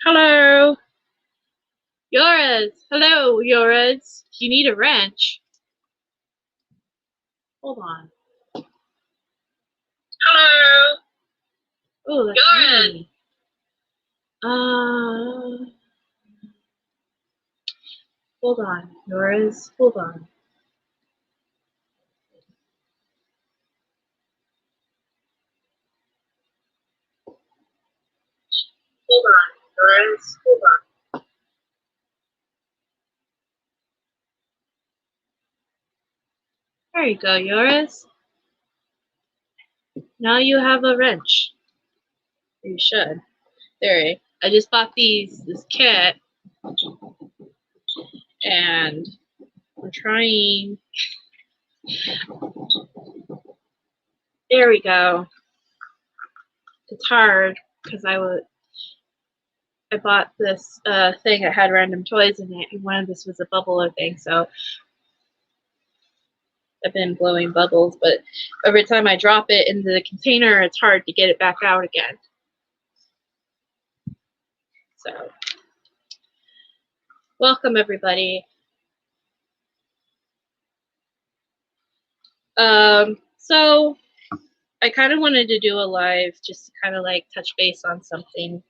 Hello, Yoras. Hello, Yoras. Do you need a wrench? Hold on. Hello. Oh, that's Yoras. Me. Hold on, Yoras. Hold on. Hold on, Yoras. Hold on. There you go, Yoras. Now you have a wrench. You should. There. I just bought this kit, and I'm trying. There we go. It's hard because I bought this thing that had random toys in it, and one of this was a bubbler thing, so I've been blowing bubbles, but every time I drop it into the container, it's hard to get it back out again. So, welcome everybody. So I kind of wanted to do a live just to kind of like touch base on something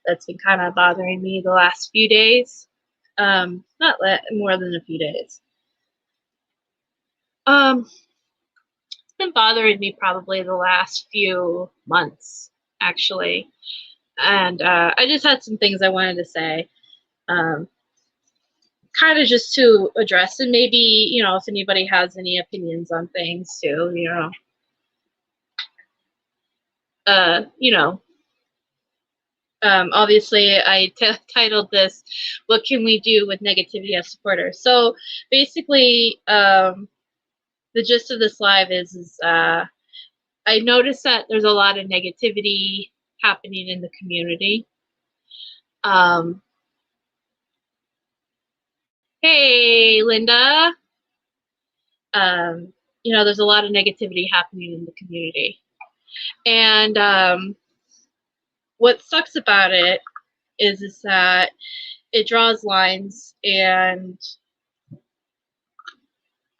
that's been kind of bothering me the last few days. Not more than a few days. It's been bothering me probably the last few months, actually. And I just had some things I wanted to say. Kind of just to address, and maybe, you know, if anybody has any opinions on things too, you know. Obviously I titled this, "What Can We Do with Negativity of Supporters?" So basically, the gist of this live is I noticed that there's a lot of negativity happening in the community. Hey, Linda. You know, there's a lot of negativity happening in the community. And what sucks about it is that it draws lines, and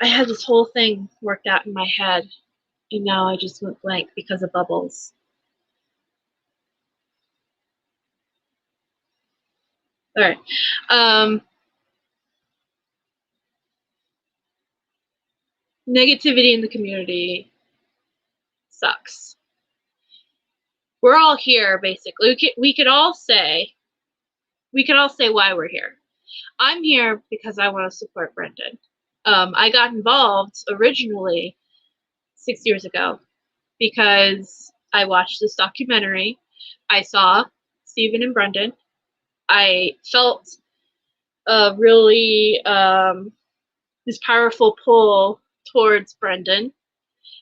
I had this whole thing worked out in my head, and now I just went blank because of bubbles. All right. Negativity in the community sucks. We're all here, basically. We could all say why we're here. I'm here because I want to support Brendan. I got involved originally 6 years ago because I watched this documentary. I saw Stephen and Brendan. I felt really this powerful pull towards Brendan,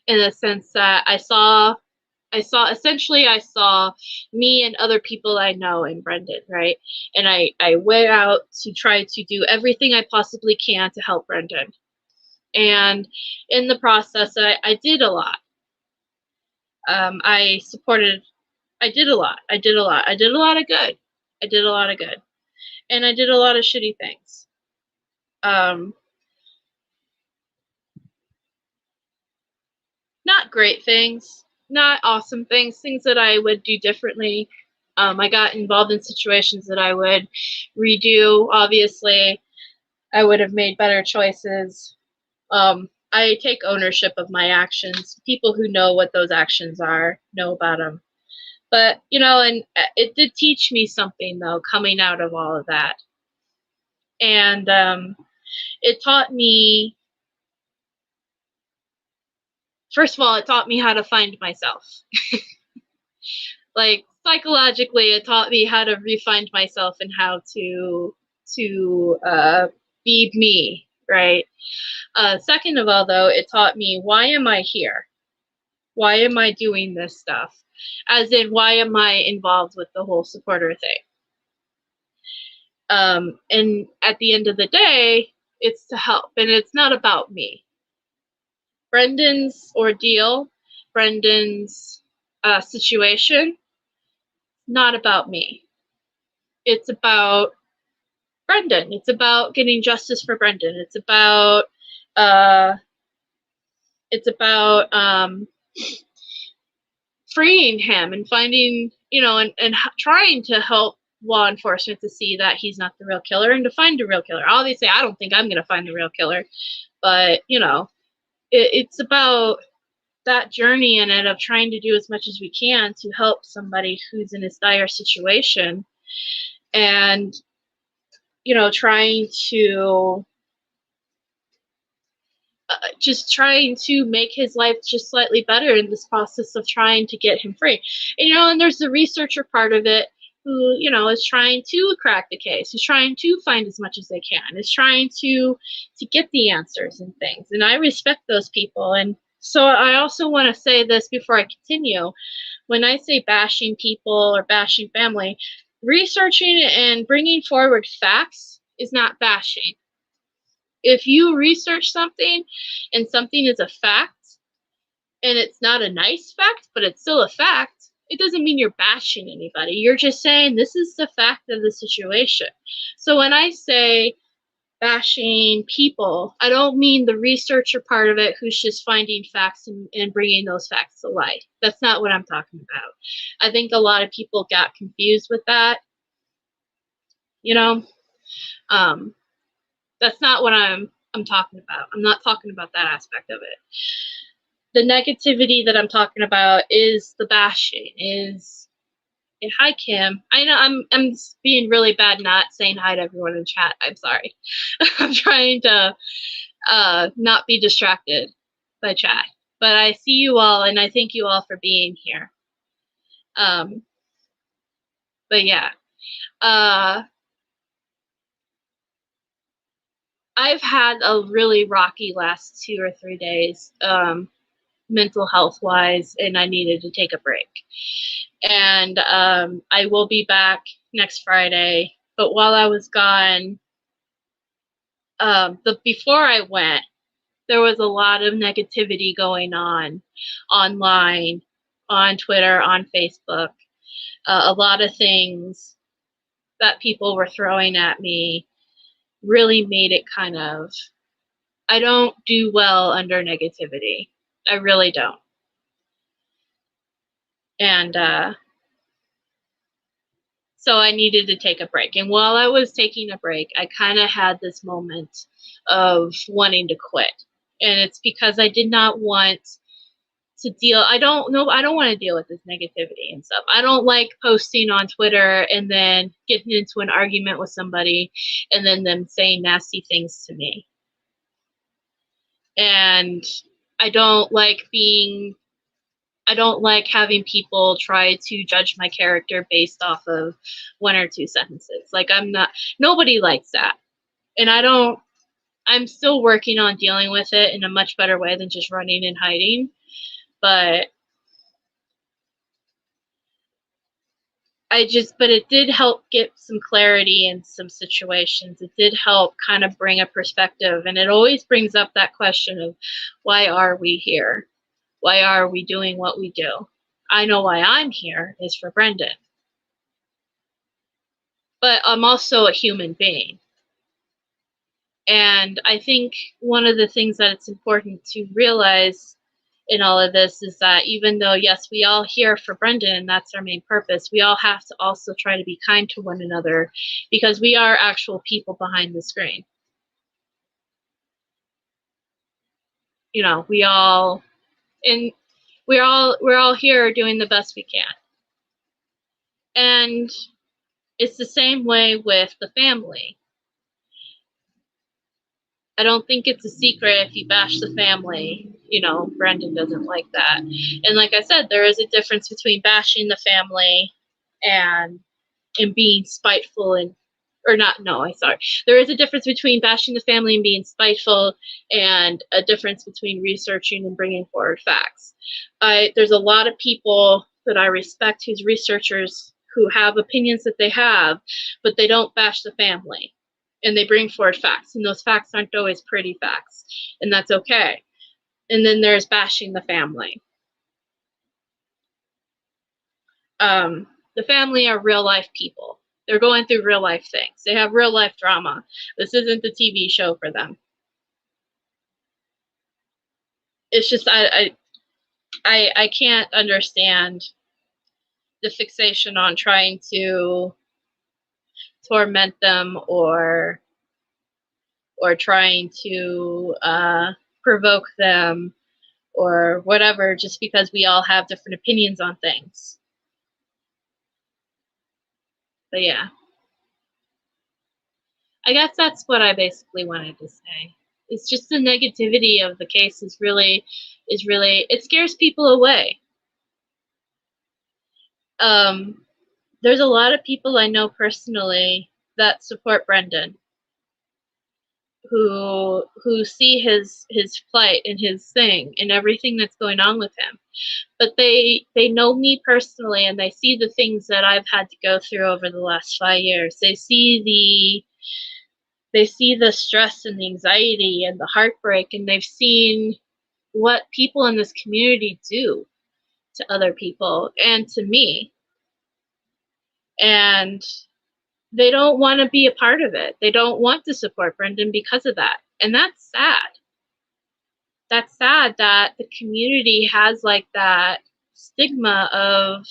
in the sense that I saw me and other people I know in Brendan, right? And I went out to try to do everything I possibly can to help Brendan. And in the process, I did a lot. I did a lot. I did a lot of good. I did a lot of good. And I did a lot of shitty things. Not great things, not awesome things, things that I would do differently. I got involved in situations that I would redo, obviously. I would have made better choices. I take ownership of my actions. People who know what those actions are know about them. But, you know, and it did teach me something, though, coming out of all of that. And it taught me, first of all, it taught me how to find myself. Like, psychologically, it taught me how to re-find myself and how to be me, right? Second of all, though, it taught me, why am I here? Why am I doing this stuff? As in, why am I involved with the whole supporter thing? And at the end of the day, it's to help, and it's not about me. Brendan's ordeal, Brendan's situation, not about me. It's about Brendan. It's about getting justice for Brendan. It's about freeing him and finding, you know, and trying to help law enforcement to see that he's not the real killer and to find the real killer. Obviously, I don't think I'm going to find the real killer, but, you know, it's about that journey in it of trying to do as much as we can to help somebody who's in this dire situation, and, you know, trying to just trying to make his life just slightly better in this process of trying to get him free. And, you know, and there's the researcher part of it who, you know, is trying to crack the case, who's trying to find as much as they can, is trying to get the answers and things. And I respect those people. And so I also want to say this before I continue. When I say bashing people or bashing family, researching and bringing forward facts is not bashing. If you research something and something is a fact, and it's not a nice fact, but it's still a fact, it doesn't mean you're bashing anybody. You're just saying this is the fact of the situation. So when I say bashing people, I don't mean the researcher part of it who's just finding facts and bringing those facts to light. That's not what I'm talking about. I think a lot of people got confused with that. You know, that's not what I'm talking about. I'm not talking about that aspect of it. The negativity that I'm talking about is the bashing. Hi Kim. I know I'm being really bad not saying hi to everyone in chat. I'm sorry. I'm trying to not be distracted by chat. But I see you all, and I thank you all for being here. But yeah. I've had a really rocky last 2 or 3 days, mental health wise, and I needed to take a break. And I will be back next Friday. But while I was gone, before I went, there was a lot of negativity going on online, on Twitter, on Facebook. A lot of things that people were throwing at me really made it kind of, I don't do well under negativity. I really don't. And so I needed to take a break. And while I was taking a break, I kind of had this moment of wanting to quit. And it's because I did not want to deal, I don't want to deal with this negativity and stuff. I don't like posting on Twitter and then getting into an argument with somebody and then them saying nasty things to me. And I don't like having people try to judge my character based off of 1 or 2 sentences. Like, nobody likes that. And I'm still working on dealing with it in a much better way than just running and hiding. But it did help get some clarity in some situations. It did help kind of bring a perspective. And it always brings up that question of, why are we here? Why are we doing what we do? I know why I'm here is for Brendan. But I'm also a human being. And I think one of the things that it's important to realize in all of this is that even though, yes, we all here for Brendan, and that's our main purpose, we all have to also try to be kind to one another, because we are actual people behind the screen. You know, we're all here doing the best we can. And it's the same way with the family. I don't think it's a secret if you bash the family. You know, Brendan doesn't like that. And like I said, there is a difference between bashing the family and being spiteful there is a difference between bashing the family and being spiteful, and a difference between researching and bringing forward facts. There's a lot of people that I respect who's researchers who have opinions that they have, but they don't bash the family. And they bring forward facts, and those facts aren't always pretty facts, and that's okay. And then there's bashing the family. The family are real life people. They're going through real life things. They have real life drama. This isn't the TV show for them. It's just I can't understand the fixation on trying to torment them or trying to provoke them or whatever, just because we all have different opinions on things. But yeah, I guess that's what I basically wanted to say. It's just the negativity of the case is really, it scares people away. There's a lot of people I know personally that support Brendan, who see his plight and his thing and everything that's going on with him. But they know me personally, and they see the things that I've had to go through over the last 5 years. They see the stress and the anxiety and the heartbreak, and they've seen what people in this community do to other people and to me. And they don't want to be a part of it. They don't want to support Brendan because of that. And that's sad. That's sad that the community has like that stigma of,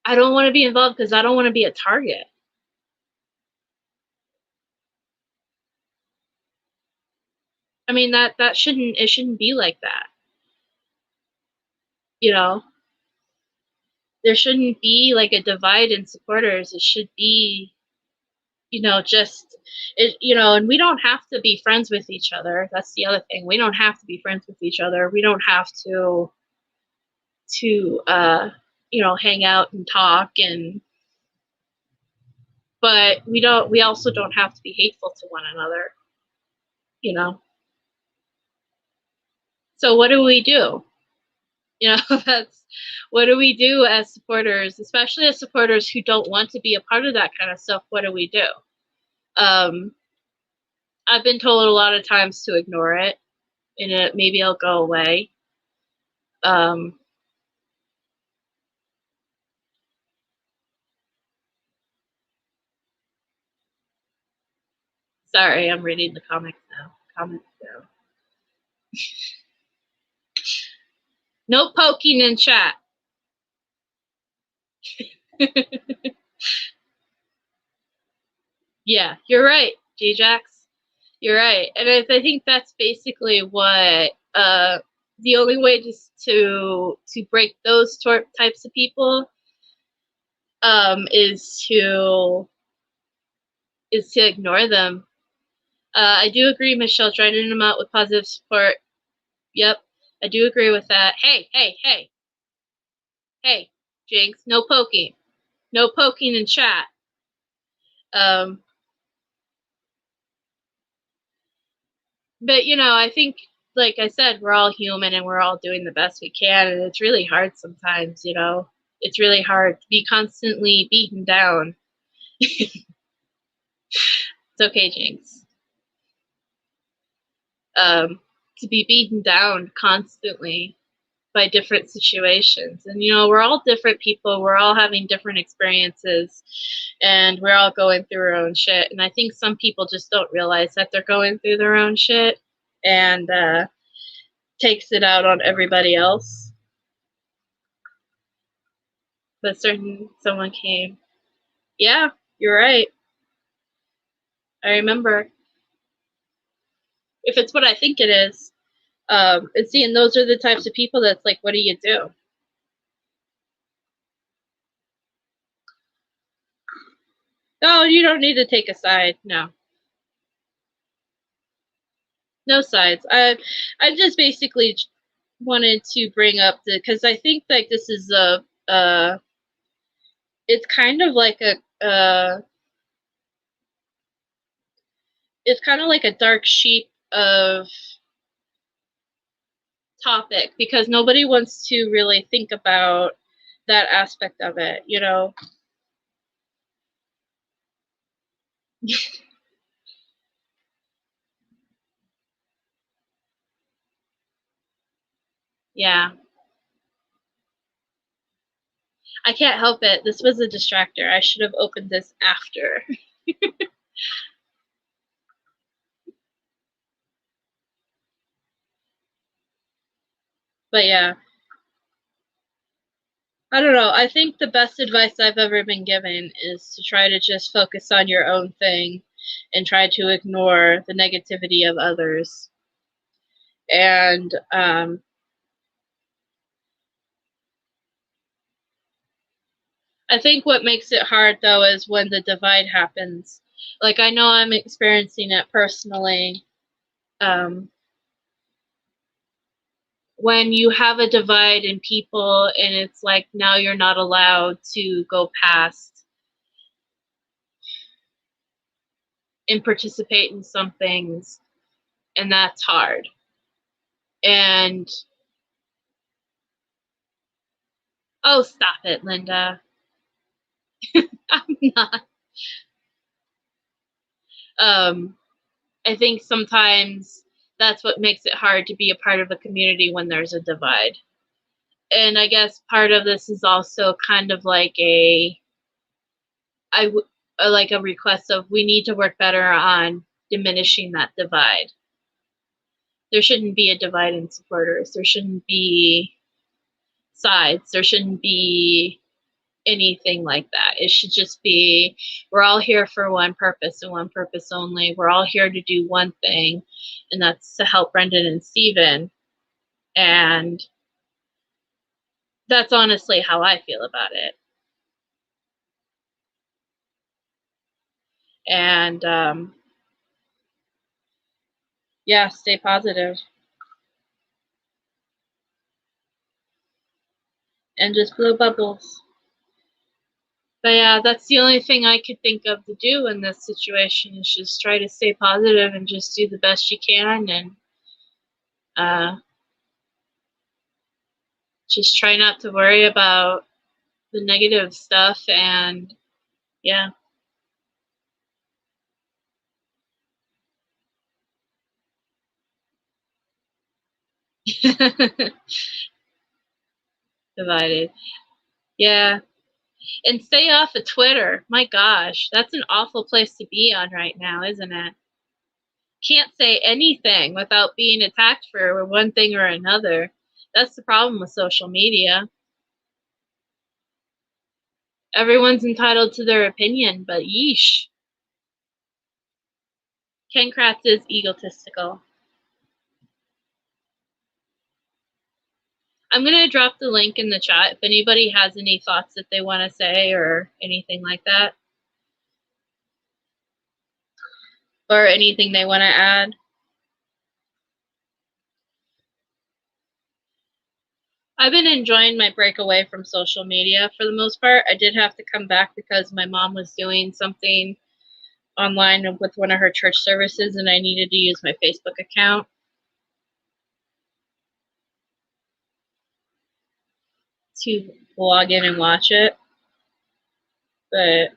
I don't want to be involved because I don't want to be a target. I mean, that shouldn't be like that. You know, there shouldn't be like a divide in supporters. It should be, you know, just it, you know, and we don't have to be friends with each other. That's the other thing. We don't have to be friends with each other. We don't have to you know, hang out and talk, and but we also don't have to be hateful to one another, you know. So what do we do? You know, that's what do we do as supporters, especially as supporters who don't want to be a part of that kind of stuff? What do we do? I've been told a lot of times to ignore it, and maybe it'll go away. Sorry, I'm reading the comments now. No poking in chat. Yeah, you're right, J-Jax. You're right. And I think that's basically what the only way to break those types of people is to ignore them. I do agree, Michelle, draining them out with positive support. Yep, I do agree with that. Hey, Jinx, no poking. No poking in chat. But, you know, I think, like I said, we're all human and we're all doing the best we can. And it's really hard sometimes, you know. It's really hard to be constantly beaten down. It's okay, Jinx. To be beaten down constantly by different situations. And, you know, we're all different people. We're all having different experiences. And we're all going through our own shit. And I think some people just don't realize that they're going through their own shit. And takes it out on everybody else. But someone came. Yeah, you're right. I remember. If it's what I think it is, and seeing those are the types of people that's like, what do you do? No, you don't need to take a side. No. No sides. I just basically wanted to bring up because I think like this is it's kind of like it's kind of like a dark sheet of topic because nobody wants to really think about that aspect of it, you know. Yeah. I can't help it. This was a distractor. I should have opened this after. But yeah. I don't know. I think the best advice I've ever been given is to try to just focus on your own thing and try to ignore the negativity of others. And I think what makes it hard, though, is when the divide happens. Like, I know I'm experiencing it personally. When you have a divide in people and it's like now you're not allowed to go past and participate in some things, and that's hard. And oh, stop it, Linda. I'm not. I think sometimes that's what makes it hard to be a part of a community when there's a divide. And I guess part of this is also kind of like like a request of we need to work better on diminishing that divide. There shouldn't be a divide in supporters. There shouldn't be sides. There shouldn't be anything like that. It should just be, we're all here for one purpose and one purpose only. We're all here to do one thing, and that's to help Brendan and Steven. And that's honestly how I feel about it. And yeah, stay positive. And just blow bubbles. But yeah, that's the only thing I could think of to do in this situation is just try to stay positive and just do the best you can, and just try not to worry about the negative stuff. And yeah. Divided. Yeah. And stay off of Twitter. My gosh, that's an awful place to be on right now, isn't it? Can't say anything without being attacked for one thing or another. That's the problem with social media. Everyone's entitled to their opinion, but yeesh. Ken Kratz is egotistical. I'm going to drop the link in the chat if anybody has any thoughts that they want to say or anything like that. Or anything they want to add. I've been enjoying my break away from social media for the most part. I did have to come back because my mom was doing something online with one of her church services and I needed to use my Facebook account to log in and watch it. But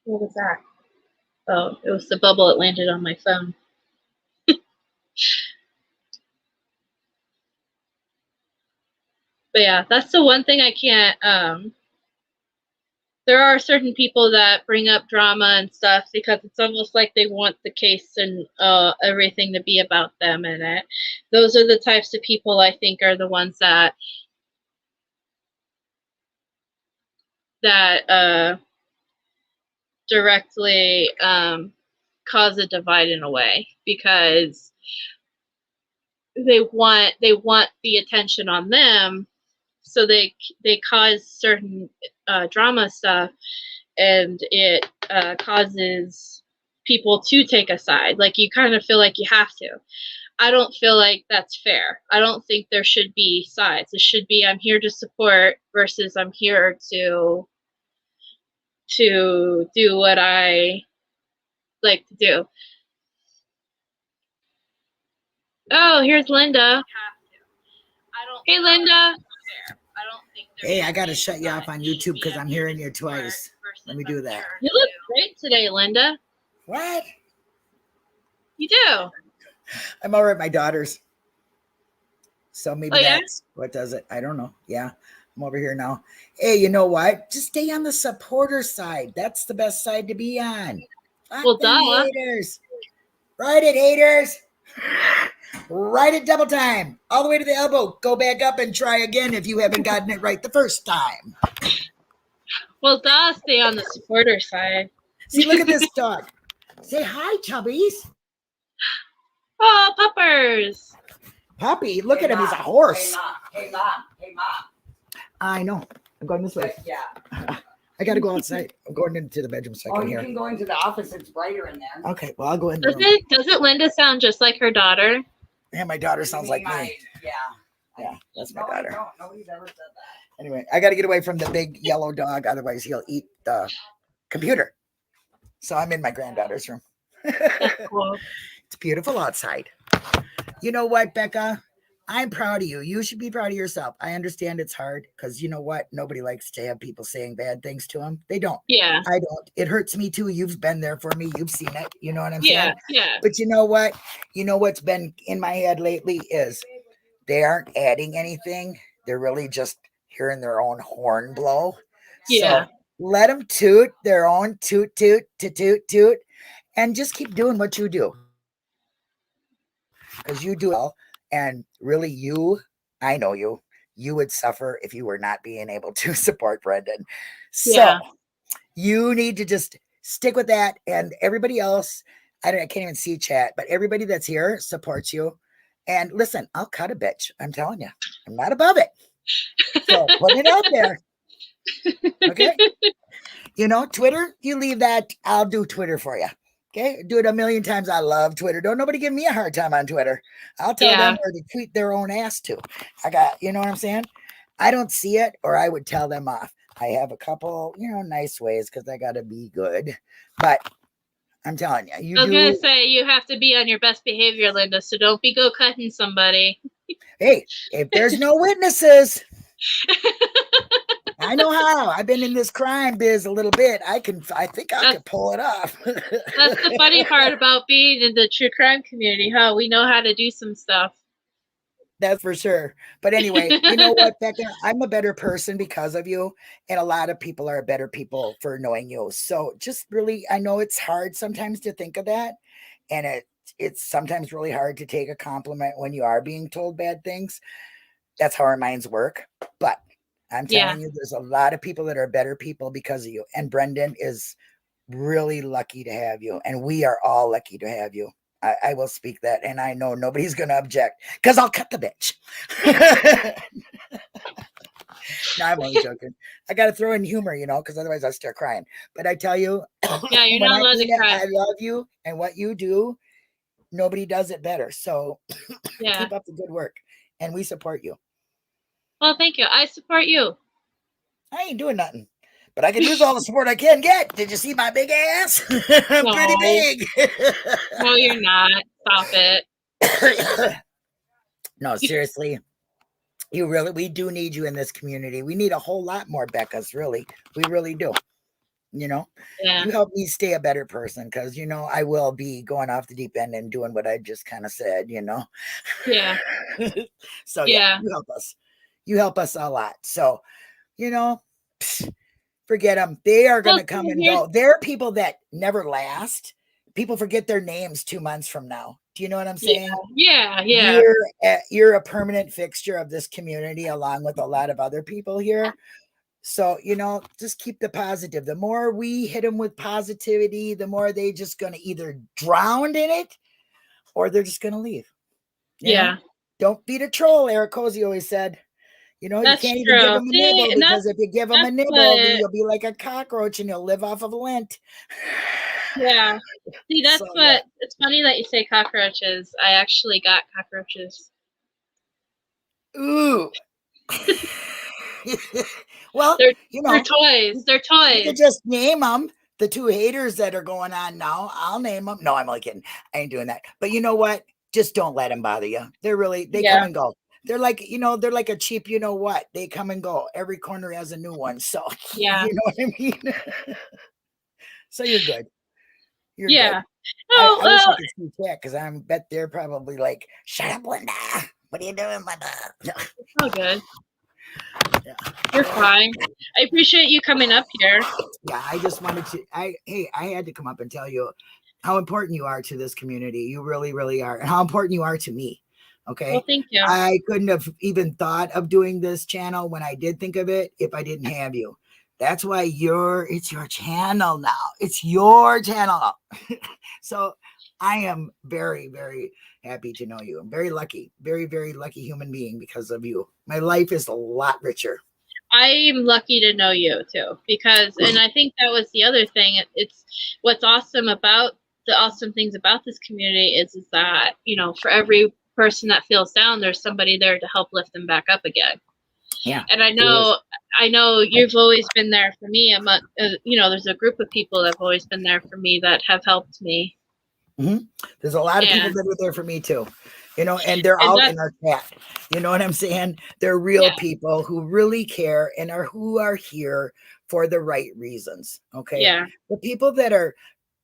what was that? Oh, it was the bubble that landed on my phone. But yeah, that's the one thing I can't, there are certain people that bring up drama and stuff because it's almost like they want the case and everything to be about them in it. Those are the types of people I think are the ones that directly cause a divide in a way, because they want the attention on them, so they cause certain drama stuff, and it causes people to take a side. Like, you kind of feel like you have to. I don't feel like that's fair. I don't think there should be sides. It should be, I'm here to support versus I'm here to do what I like to do. Oh, here's Linda. Hey, Linda. Hey, I got to shut you off on YouTube because I'm hearing you twice. Let me do that. You look great today, Linda. What? You do. I'm over at my daughter's. So maybe that's what does it. I don't know. Yeah. I'm over here now. Hey, you know what? Just stay on the supporter side. That's the best side to be on. Fuck Well, them duh. haters. Ride it, haters. Ride it double time. All the way to the elbow. Go back up and try again if you haven't gotten it right the first time. Well, duh, stay on the supporter side. See, look at this dog. Say hi, chubbies. Oh, puppers. Puppy, look at him. He's a horse. Hey, mom. I know. I'm going this way. Yeah. I got to go outside. I'm going into the bedroom so I can hear. You can go into the office. It's brighter in there. Okay, well, I'll go in. Doesn't Linda sound just like her daughter? Yeah, my daughter sounds like me. Yeah, that's my daughter. No, nobody's ever said that. Anyway, I got to get away from the big yellow dog. Otherwise, he'll eat the computer. So I'm in my granddaughter's room. That's cool. It's beautiful outside. You know what, Becca? I'm proud of you. You should be proud of yourself. I understand it's hard because you know what? Nobody likes to have people saying bad things to them. They don't. Yeah. I don't. It hurts me too. You've been there for me. You've seen it. You know what I'm saying? Yeah. But you know what? You know what's been in my head lately is they aren't adding anything. They're really just hearing their own horn blow. Yeah. So let them toot their own toot, toot, toot, toot, toot, and just keep doing what you do. Because you do well. And really, I know you would suffer if you were not being able to support Brendan. So you need to just stick with that. And everybody else, I can't even see chat, but everybody that's here supports you. And listen, I'll cut a bitch. I'm telling you, I'm not above it. So put it out there. Okay. You know, Twitter, you leave that. I'll do Twitter for you. Okay, do it a million times. I love Twitter. Don't nobody give me a hard time on Twitter. I'll tell them where to tweet their own ass to. You know what I'm saying? I don't see it, or I would tell them off. I have a couple, nice ways because I got to be good. But I'm telling you, I was going to say, you have to be on your best behavior, Linda, so don't go cutting somebody. Hey, if there's no witnesses, I know how. I've been in this crime biz a little bit. I think I could pull it off. That's the funny part about being in the true crime community, huh? We know how to do some stuff. That's for sure. But anyway, you know what, Becca? I'm a better person because of you. And a lot of people are better people for knowing you. So just really, I know it's hard sometimes to think of that. And it's sometimes really hard to take a compliment when you are being told bad things. That's how our minds work. But I'm telling you, there's a lot of people that are better people because of you. And Brendan is really lucky to have you. And we are all lucky to have you. I will speak that. And I know nobody's going to object because I'll cut the bitch. No, I'm only joking. I got to throw in humor, because otherwise I'll start crying. But I tell you, you're not allowed to cry. I love you and what you do. Nobody does it better. So keep up the good work. And we support you. Well, thank you. I support you. I ain't doing nothing, but I can use all the support I can get. Did you see my big ass? I'm pretty big. No, you're not. Stop it. No, seriously. We do need you in this community. We need a whole lot more Beccas, really. We really do. You help me stay a better person because, I will be going off the deep end and doing what I just kind of said, Yeah. So, you help us. You help us a lot. So, forget them. They are going to come and go. There are people that never last. People forget their names 2 months from now. Do you know what I'm saying? Yeah. You're a permanent fixture of this community along with a lot of other people here. So, just keep the positive. The more we hit them with positivity, the more they just going to either drown in it or they're just going to leave. You know? Don't feed a troll, Eric Cozy always said. You can't even give them a nibble because if you give them a nibble, you'll be like a cockroach and you'll live off of lint. Yeah. See, that's it's funny that you say cockroaches. I actually got cockroaches. Ooh. Well, they're toys. They're toys. You can just name them. The two haters that are going on now, I'll name them. No, I'm only kidding. I ain't doing that. But you know what? Just don't let them bother you. They come and go. They're like, they're like a cheap, what? They come and go. Every corner has a new one. So, you know what I mean? So you're good. You're good. Oh, I wish I could see chat because I bet they're probably like, shut up, Linda. What are you doing, Linda? Oh, good. Yeah. You're fine. I appreciate you coming up here. Yeah, I just wanted to. I had to come up and tell you how important you are to this community. You really, really are, and how important you are to me. Okay. Well, thank you. I couldn't have even thought of doing this channel when I did think of it if I didn't have you. That's why it's your channel now. It's your channel. So I am very, very happy to know you. I'm very lucky, very, very lucky human being because of you. My life is a lot richer. I am lucky to know you too, because, and I think that was the other thing. It's what's awesome about the awesome things about this community is that, you know, for every person that feels down, there's somebody there to help lift them back up again. Yeah. And I know you've always been there for me. You know, there's a group of people that have always been there for me that have helped me. Mm-hmm. There's a lot of people that were there for me too, you know, and they're out in our chat. You know what I'm saying? They're real people who really care and who are here for the right reasons. Okay. Yeah. The people that are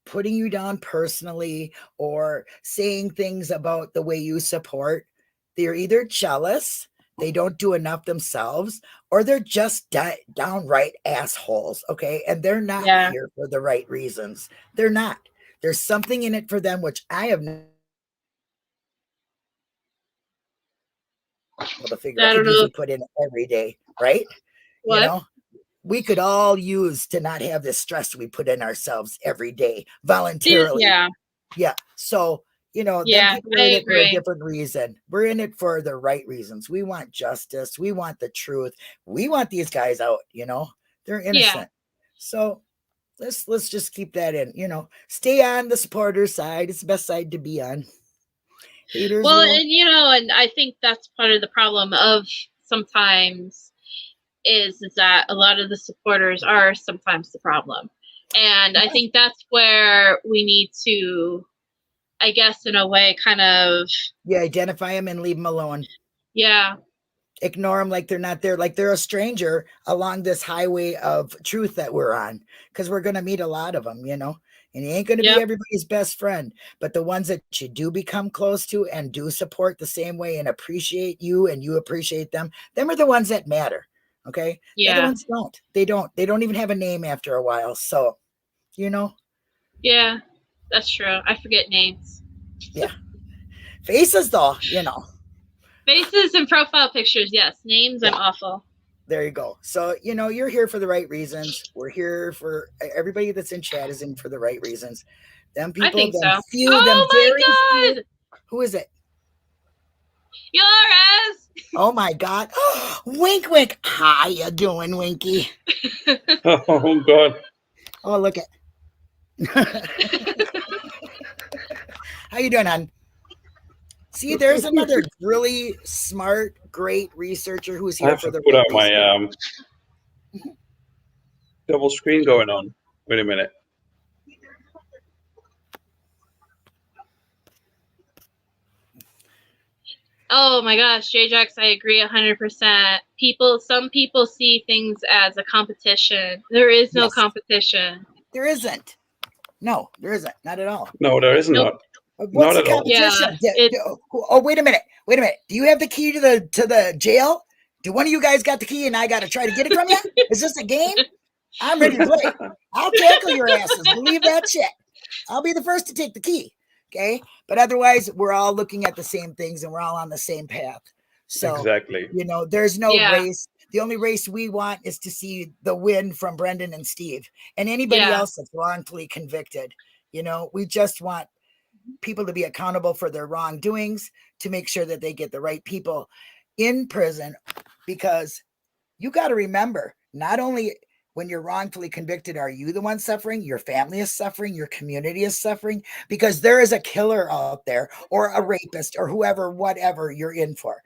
putting you down personally or saying things about the way you support, they're either jealous, they don't do enough themselves, or they're just downright assholes. Okay. And they're not here for the right reasons. They're not. There's something in it for them, which I have not able to figure out. I could usually put in every day, right? What? You know, we could all use to not have this stress we put in ourselves every day voluntarily. Yeah. Yeah. So, you know, then people are in it for a different reason. We're in it for the right reasons. We want justice. We want the truth. We want these guys out, you know, they're innocent. Yeah. So let's just keep that in, you know, stay on the supporter side. It's the best side to be on. Haters and you know, and I think that's part of the problem of sometimes is that a lot of the supporters are sometimes the problem. And I think that's where we need to, I guess, in a way, kind of identify them and leave them alone. Yeah. Ignore them like they're not there, like they're a stranger along this highway of truth that we're on, because we're going to meet a lot of them, you know, and you ain't going to be everybody's best friend, but the ones that you do become close to and do support the same way and appreciate you and you appreciate them are the ones that matter. Okay. Yeah. The other ones don't. They don't even have a name after a while. So, you know. Yeah, that's true. I forget names. Yeah. Faces though, you know. Faces and profile pictures, yes. Names, I'm awful. There you go. So, you know, you're here for the right reasons. We're here for everybody that's in chat is in for the right reasons. Them people, I think so. Few, them very few. Who is it? Yours. Oh my God. Wink, wink. How you doing, Winky? Oh God. Oh, look at. How you doing, hon? See, there's another really smart, great researcher who's here for the. I have to put out my double screen going on. Wait a minute. Oh my gosh, J-Jax, I agree 100%. Some people see things as a competition. There is no competition. There isn't. No, there isn't. Not at all. No, there is not. What's the competition? Oh, wait a minute. Do you have the key to the jail? Do one of you guys got the key and I got to try to get it from you? Is this a game? I'm ready to play. I'll tackle your asses. Believe that shit. I'll be the first to take the key. Okay. But otherwise, we're all looking at the same things and we're all on the same path. So, exactly. You know, there's no race. The only race we want is to see the win from Brendan and Steve and anybody else that's wrongfully convicted. You know, we just want people to be accountable for their wrongdoings, to make sure that they get the right people in prison, because you got to remember, not only when you're wrongfully convicted are you the one suffering, your family is suffering, your community is suffering, because there is a killer out there or a rapist or whoever, whatever you're in for.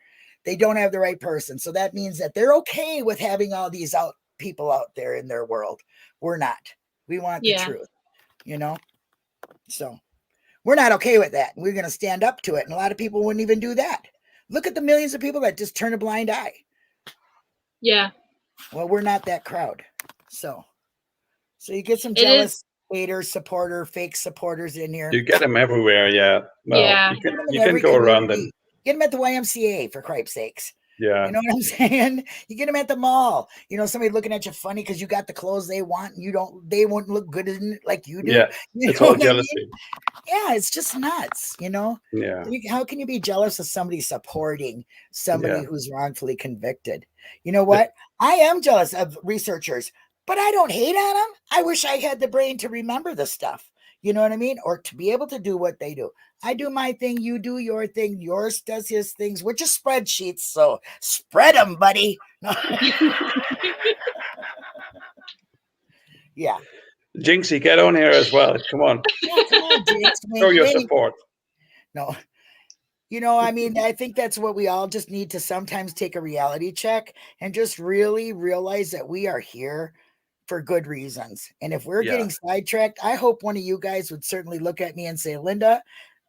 They don't have the right person. So that means that they're okay with having all these people out there in their world. We're not. We want the truth, you know? So we're not okay with that. We're going to stand up to it. And a lot of people wouldn't even do that. Look at the millions of people that just turn a blind eye. Yeah. Well, we're not that crowd. So you get some jealous haters, fake supporters in here. You get them everywhere. Yeah. Well, you can go around them. Get them at the YMCA, for cripe's sakes. Yeah. You know what I'm saying? You get them at the mall. You know, somebody looking at you funny because you got the clothes they want and you don't, they won't look good in it like you do. Yeah. You It's know all what I mean? jealousy. Yeah, it's just nuts, you know? Yeah. How can you be jealous of somebody supporting somebody Yeah. who's wrongfully convicted? You know what? I am jealous of researchers, but I don't hate on them. I wish I had the brain to remember the stuff. You know what I mean? Or to be able to do what they do. I do my thing, you do your thing, yours does his things, which is spreadsheets. So spread them, buddy. Yeah. Jinxie, get on here as well. Come on. Yeah, come on, Jinx. Show your Wink. support. No. You know, I mean, I think that's what we all just need to sometimes take a reality check and just really realize that we are here for good reasons. And if we're getting sidetracked, I hope one of you guys would certainly look at me and say, Linda,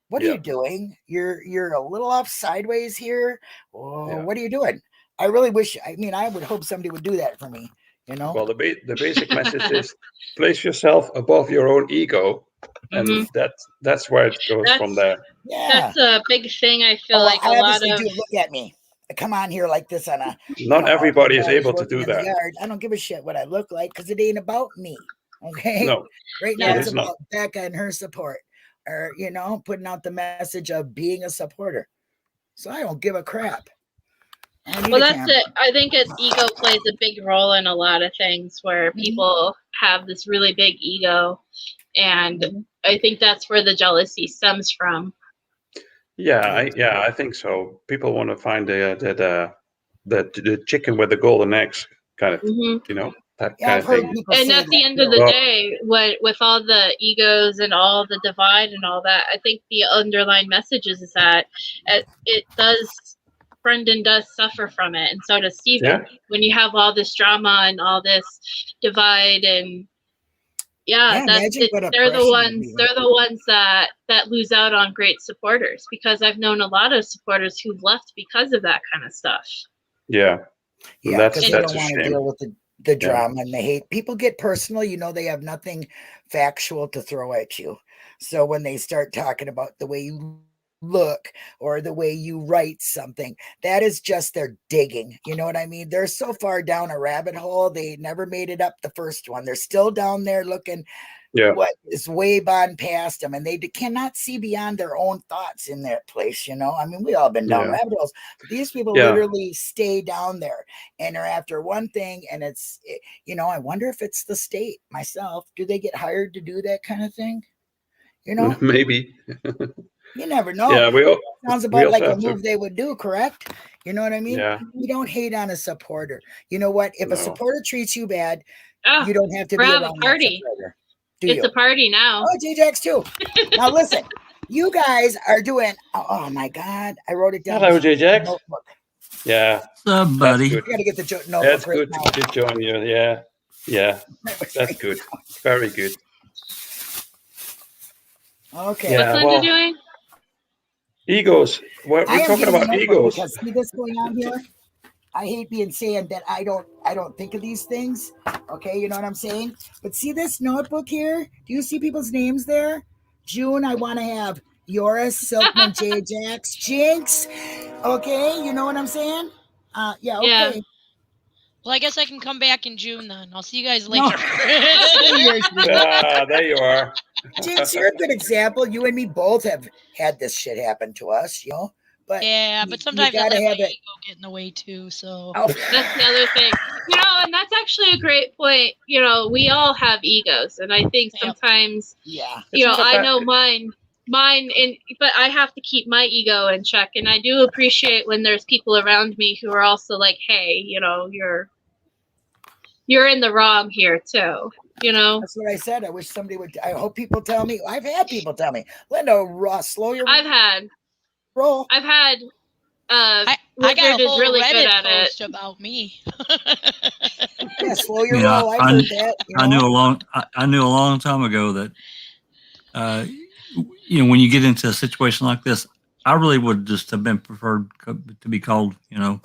what are you doing? You're a little off sideways here. Oh, what are you doing? I really wish, I mean, I would hope somebody would do that for me, you know? Well, the basic message is place yourself above your own ego. And that's where it goes from there. Yeah. That's a big thing. I feel like a lot of. Do. Look at me. I come on here like this on a. Not everybody is able to do that. Yard. I don't give a shit what I look like because it ain't about me. Okay. No. Right now it's about Becca and her support, or you know, putting out the message of being a supporter. So I don't give a crap. Well, that's it. I think ego plays a big role in a lot of things where people have this really big ego, and I think that's where the jealousy stems from. Yeah, I think so. People want to find the chicken with the golden eggs kind of, you know, that kind of thing. And at the end of the day, with all the egos and all the divide and all that, I think the underlying message is that Brendan does suffer from it, and so does Steven. Yeah. When you have all this drama and all this divide, and they're the ones that lose out on great supporters, because I've known a lot of supporters who've left because of that kind of stuff. Yeah, because they don't want to deal with the drama and the hate. People get personal, you know, they have nothing factual to throw at you. So when they start talking about the way you look or the way you write something, that is just their digging. You know what I mean? They're so far down a rabbit hole, they never made it up the first one. They're still down there looking what is way beyond past them, and they cannot see beyond their own thoughts in that place. You know, I mean, we all been down rabbit holes, but these people literally stay down there and are after one thing, and it's, you know, I wonder if it's the state myself. Do they get hired to do that kind of thing? You know, maybe. You never know. Yeah, sounds about like a move they would do, correct? You know what I mean? Yeah. You don't hate on a supporter. You know what? If a supporter treats you bad, you don't have to be around a party. It's a party now. Oh, J-Jax too. Now listen, you guys are doing. Oh my God, I wrote it down. Hello, J-Jax. Yeah. What's up, buddy? You gotta get the notebook. That's good to join you. Yeah. That's good. Very good. Okay. Yeah, what's Linda doing? Egos. We're talking about egos. Because see this going on here? I hate being saying that I don't think of these things. Okay, you know what I'm saying? But see this notebook here? Do you see people's names there? June, I want to have Yoris, Silkman, J-Jax, Jinx. Okay, you know what I'm saying? Okay. Yeah. Well, I guess I can come back in June then. I'll see you guys later. There you are. Jinx, you're a good example. You and me both have had this shit happen to us, you know? But but sometimes I let my ego get in the way too. So that's the other thing, you know, and that's actually a great point. You know, we all have egos, and I think sometimes, you know, I know mine, but I have to keep my ego in check. And I do appreciate when there's people around me who are also like, hey, you know, you're in the wrong here too. You know, that's what I said. I wish somebody would. I hope people tell me. I've had people tell me, Linda, slow your. I've had. I've had I got a whole really Reddit post about me. Yeah, slow your roll. I heard that. I knew a long time ago that you know, when you get into a situation like this, I really would just have been preferred to be called, you know,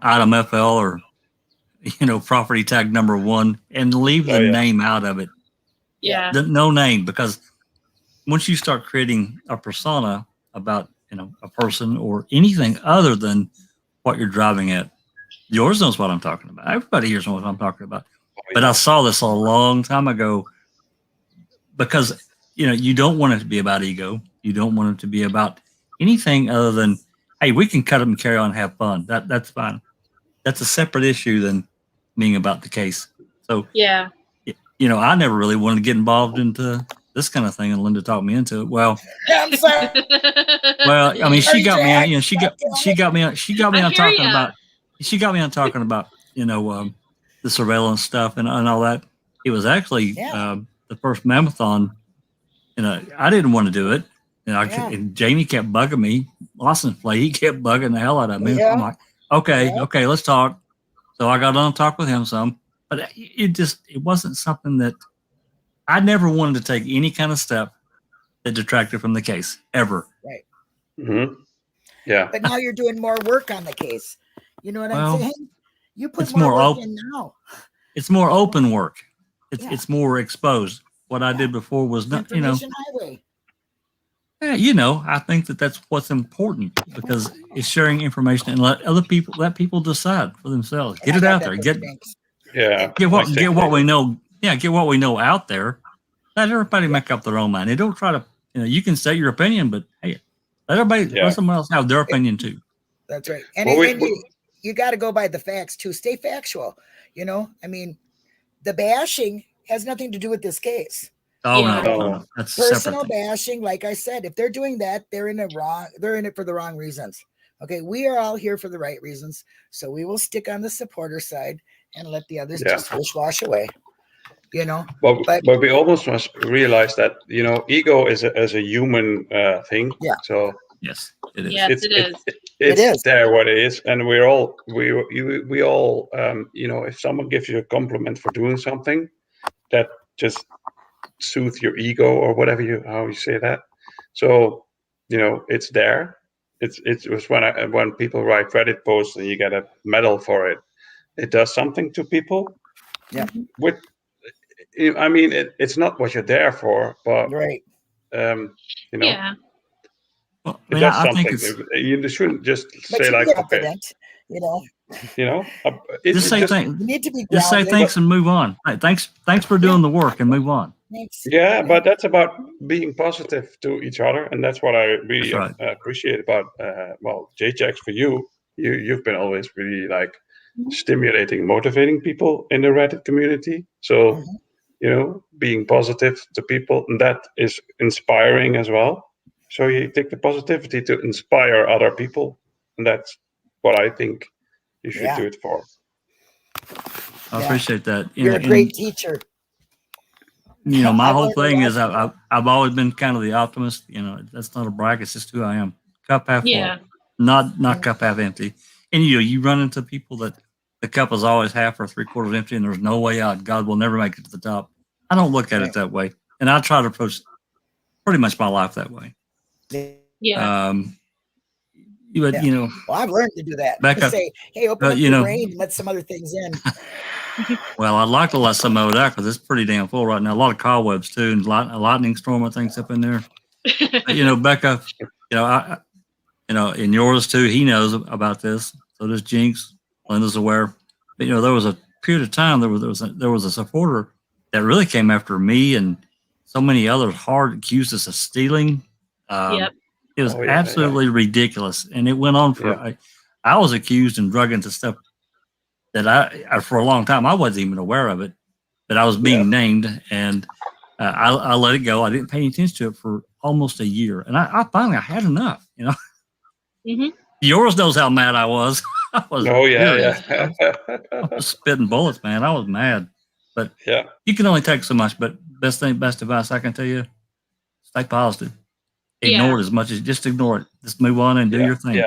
item FL or, you know, property tag number 1 and leave the name out of it. Yeah. No name, because once you start creating a persona about, you know, a person or anything other than what you're driving at. Yours knows what I'm talking about. Everybody here knows what I'm talking about. But I saw this a long time ago because, you don't want it to be about ego. You don't want it to be about anything other than, hey, we can cut them and carry on and have fun. That's fine. That's a separate issue than being about the case. So, Yeah. I never really wanted to get involved into this kind of thing, and Linda talked me into it. Well, I'm sorry. well, I mean, she Sorry, got me Jack. out. She got me on I hear talking ya. about. She got me on talking about the surveillance stuff and all that. It was actually the first Mamathon. I didn't want to do it. And Jamie kept bugging me. Lawson Flay, he kept bugging the hell out of me. Yeah. I'm like, okay, let's talk. So I got on to talk with him some, but it wasn't something that I never wanted to take any kind of step that detracted from the case ever. Right. Mm-hmm. Yeah. But now you're doing more work on the case. You know what I'm saying? You put it's more more work in now. It's more open work. Yeah. It's more exposed. What I did before was not, Information highway. I think that's what's important because it's sharing information and let people decide for themselves. Get it out there. Get what we know. Yeah, get what we know out there. Let everybody make up their own mind. They don't try to. You can state your opinion, but hey, let someone else have their opinion too. That's right. And you got to go by the facts too. Stay factual. I mean, the bashing has nothing to do with this case. Oh no, that's personal bashing. Like I said, if they're doing that, they're in it for the wrong reasons. Okay, we are all here for the right reasons, so we will stick on the supporter side and let the others just wash away. But we almost must realize that ego is a human thing. Yeah. So yes, it is. Yes, it is. It's there what it is, and we all if someone gives you a compliment for doing something, that just soothe your ego or whatever how you say that. So it's there. It was when people write Reddit posts and you get a medal for it. It does something to people. Yeah. It's not what you're there for, but right. Yeah. Well, it does something. You shouldn't just say like, okay. Just say thanks. You need to be just say thanks and move on. Hey, thanks for doing the work and move on. Yeah, but that's about being positive to each other, and that's what I really appreciate about JJX for you. You've been always really like stimulating, motivating people in the Reddit community. So being positive to people, and that is inspiring as well. So you take the positivity to inspire other people, and that's what I think you should do it for. I appreciate that. You're a great teacher. My whole thing is I've always been kind of the optimist. That's not a brag. It's just who I am. Cup half full, not cup half empty. And you run into people that the cup is always half or 3/4 empty, and there's no way out. God will never make it to the top. I don't look at it that way, and I try to approach pretty much my life that way. Yeah. Well, I've learned to do that. Becca, say, hey, open up your brain and let some other things in. Well, I'd like to let some of it out because it's pretty damn full right now. A lot of cobwebs too, and a lightning storm of things up in there. But, Becca, and yours too. He knows about this. So does Jinx. Linda's aware. But there was a period of time there was a supporter that really came after me and so many others hard accused us of stealing. It was absolutely ridiculous, and it went on for. I was accused and drug into stuff that I for a long time I wasn't even aware of it, but I was being named, and I let it go. I didn't pay any attention to it for almost a year, and I finally had enough. Mm-hmm. Yours knows how mad I was. I was I was spitting bullets, man. I was mad, but you can only take so much. But best advice I can tell you: stay positive. Ignore it as much as just ignore it. Just move on and do your thing.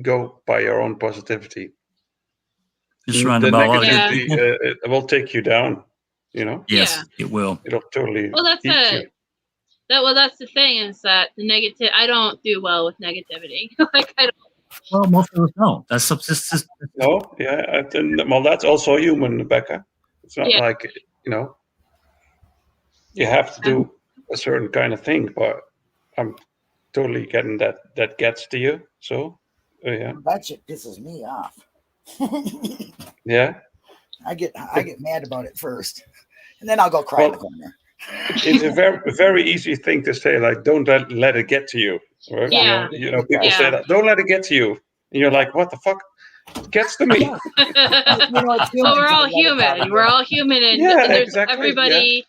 Go by your own positivity. Just surrounded by a lot of good people. It will take you down. Yes, it will. It'll totally. Well, that's it. That's the thing is that the negative. I don't do well with negativity. I don't. Well, most of us don't. That's just. No, well, that's also human, Becca. It's not like you have to do a certain kind of thing, but I'm totally getting that gets to you. So Yeah. That shit pisses me off. Yeah. I get mad about it first, and then I'll go cry in the corner. It's a very easy thing to say, like, don't let it get to you. Right? Yeah. You know, people say that, don't let it get to you. And you're like, what the fuck? It gets to me. You know, it's human. Well, we're all human. We're all human, and, Yeah, and there's exactly,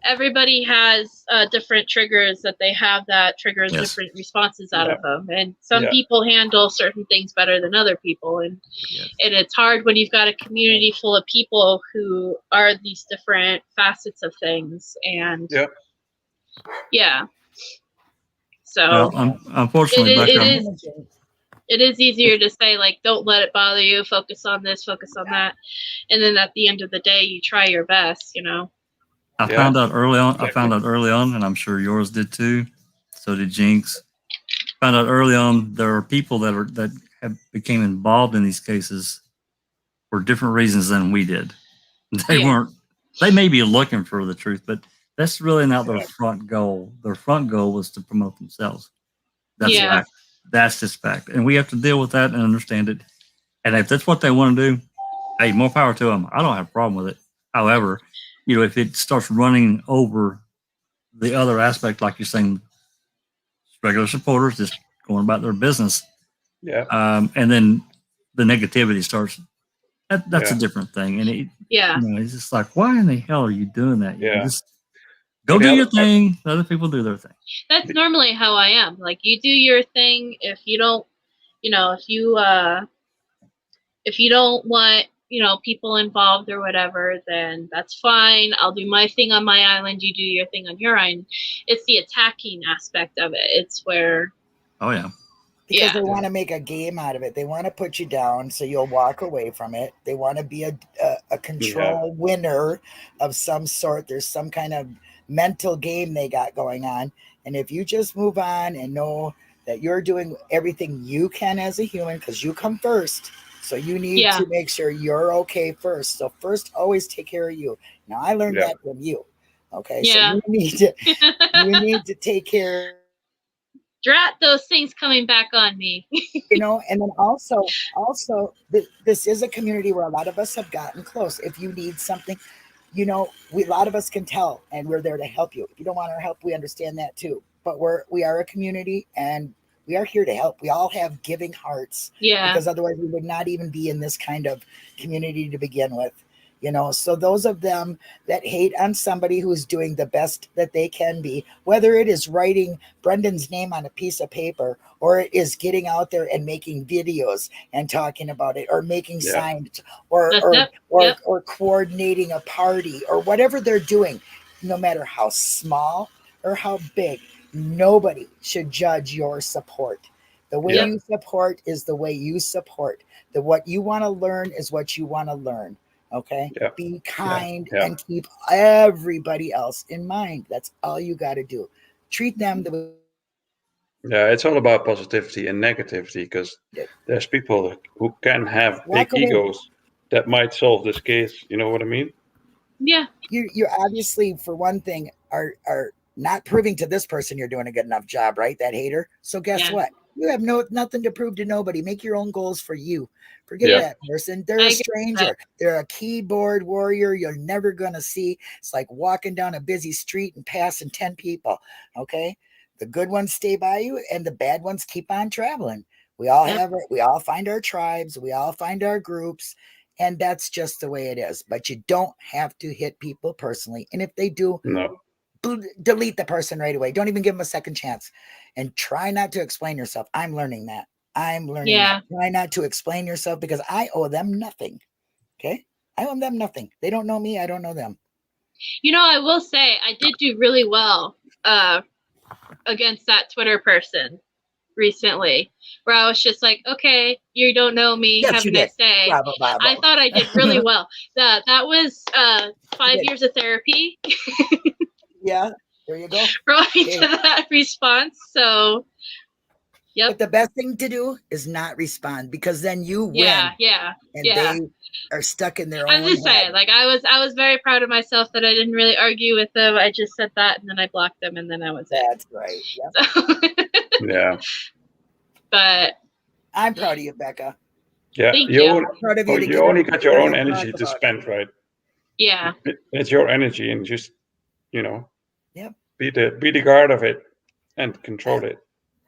everybody has different triggers that they have that triggers Yes. different responses out Yeah. of them. And some Yeah. people handle certain things better than other people, and Yes. and it's hard when you've got a community full of people who are these different facets of things. And Yeah. So Well, unfortunately, it is easier to say, like, don't let it bother you, focus on this, focus on that, and then at the end of the day you try your best, you know. I found out early on, and I'm sure yours did too. So did Jinx. Found out early on there are people that have became involved in these cases for different reasons than we did. They weren't. They may be looking for the truth, but that's really not their front goal. Their front goal was to promote themselves. That's fact. That's just fact, and we have to deal with that and understand it. And if that's what they want to do, hey, more power to them. I don't have a problem with it. However, you know, if it starts running over the other aspect, like you're saying, regular supporters just going about their business, and then the negativity starts. That's a different thing, and you know, it's just like, why in the hell are you doing that? You just go do your thing. Other people do their thing. That's normally how I am. Like, you do your thing. If you don't, you know, if you don't want, you know, people involved or whatever, then that's fine. I'll do my thing on my island. You do your thing on your island. It's the attacking aspect of it. It's where. Oh yeah. Because they want to make a game out of it. They want to put you down so you'll walk away from it. They want to be a control winner of some sort. There's some kind of mental game they got going on. And if you just move on and know that you're doing everything you can as a human, because you come first. So you need to make sure you're okay first. So first, always take care of you. Now, I learned that from you. Okay. Yeah. So you need to take care. Drat those things coming back on me. You know, and then also this is a community where a lot of us have gotten close. If you need something, you know, a lot of us can tell, and we're there to help you. If you don't want our help, we understand that too. But we are a community, and we are here to help. We all have giving hearts. Yeah. Because otherwise we would not even be in this kind of community to begin with. You know, so those of them that hate on somebody who's doing the best that they can be, whether it is writing Brendan's name on a piece of paper, or it is getting out there and making videos and talking about it, or making signs, or coordinating a party, or whatever they're doing, no matter how small or how big, nobody should judge your support. The way you support is the way you support. What you want to learn is what you want to learn. Okay. Be kind and keep everybody else in mind. That's all you got to do. Treat them the way. Yeah, it's all about positivity and negativity, because there's people who can have big egos that might solve this case. You know what I mean? Yeah. You obviously, for one thing, are not proving to this person you're doing a good enough job, right? That hater. So guess what? You have nothing to prove to nobody. Make your own goals for you. Forget that person. They're a stranger. They're a keyboard warrior you're never going to see. It's like walking down a busy street and passing 10 people. Okay. The good ones stay by you, and the bad ones keep on traveling. We all we all find our tribes. We all find our groups. And that's just the way it is. But you don't have to hit people personally. And if they do, delete the person right away. Don't even give them a second chance. And try not to explain yourself. I'm learning that. That. Try not to explain yourself, because I owe them nothing. Okay? I owe them nothing. They don't know me. I don't know them. You know, I will say I did do really well against that Twitter person recently, where I was just like, okay, you don't know me. Yes, have a nice day. Bravo, bravo. I thought I did really well. That was 5 years of therapy. Yeah, there you go. Brought me to that response. So, But the best thing to do is not respond, because then you win. And they are stuck in their own. I'm just saying, like, I was very proud of myself that I didn't really argue with them. I just said that, and then I blocked them, and then I was That's right. Yep. So, Yeah. But I'm proud of you, Becca. Yeah, Thank you you. only, I'm proud of you. you only got your own everybody energy talk to about it. spend, right? Yeah. It's your energy, and just Yep. be the guard of it and control it.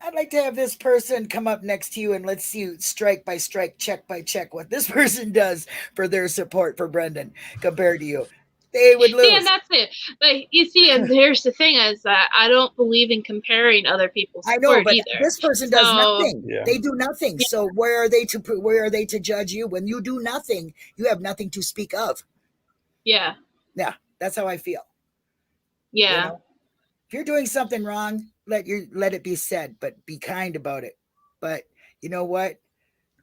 I'd like to have this person come up next to you and let's see strike by strike, check by check what this person does for their support for Brendan compared to you. They would lose. See, and that's it. But you see, and here's the thing is that I don't believe in comparing other people's I support know, but either. this person does nothing. Yeah. They do nothing. Yeah. So where are they to judge you? When you do nothing, you have nothing to speak of. Yeah. Yeah, that's how I feel. Yeah. You know? If you're doing something wrong, let it be said, but be kind about it. But you know what?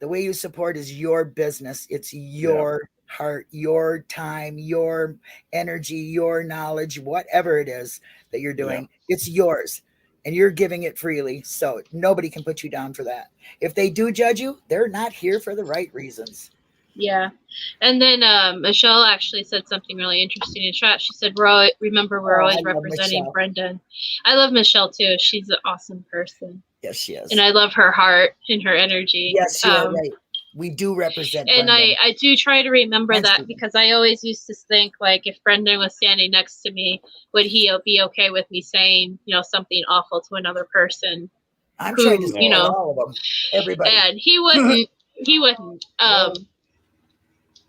The way you support is your business. It's your heart, your time, your energy, your knowledge, whatever it is that you're doing. It's yours. And you're giving it freely. So nobody can put you down for that. If they do judge you, they're not here for the right reasons. Yeah. And then Michelle actually said something really interesting in chat. She said, we're always I love representing Michelle. Brendan. I love Michelle too. She's an awesome person. Yes, she is. And I love her heart and her energy. Yes, you are right. We do represent and Brendan. I do try to remember Thanks, that Stephen. because I always used to think, like, if Brendan was standing next to me, would he be okay with me saying, something awful to another person? I'm trying to support all of them. Everybody. And he wouldn't. He wouldn't.